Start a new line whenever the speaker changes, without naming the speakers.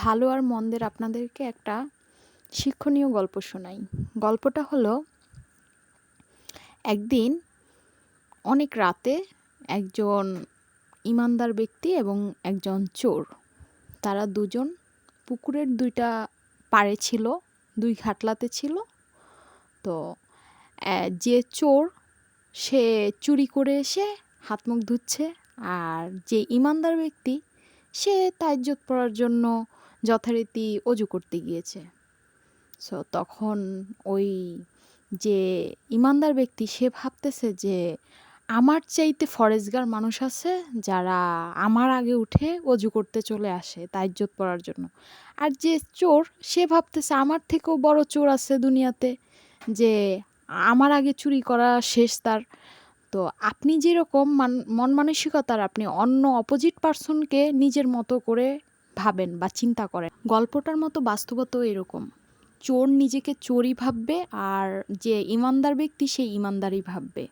ভালো আর মন্দের আপনাদেরকে একটা শিক্ষণীয় গল্প শোনাই। গল্পটা হলো, একদিন অনেক রাতে একজন ইমানদার ব্যক্তি এবং একজন চোর, তারা দুজন পুকুরের দুইটা পাড়ে ছিল, দুই ঘাটলাতে ছিল। তো যে চোর সে চুরি করে এসে হাত মুখ ধুচ্ছে, আর যে ইমানদার ব্যক্তি সে তাহাজ্জুদ পড়ার জন্য যথারীতি অজু করতে গিয়েছে। সো তখন ওই যে ইমানদার ব্যক্তি সে ভাবতেছে যে আমার চাইতে ফরেজগার মানুষ আছে যারা আমার আগে উঠে অজু করতে চলে আসে তাহাজ্জুদ পড়ার জন্য। আর যে চোর সে ভাবতেছে আমার থেকেও বড় চোর আছে দুনিয়াতে, যে আমার আগে চুরি করা শেষ তার। তো আপনি যেরকম মন মানসিকতার, আপনি অন্য অপোজিট পার্সনকে নিজের মতো করে ভাবেন বা চিন্তা করেন। গল্পটার মতো বাস্তবতাও এরকম, চোর নিজেকে চোরই ভাববে আর যে ইমানদার ব্যক্তি সে ইমানদারই ভাববে।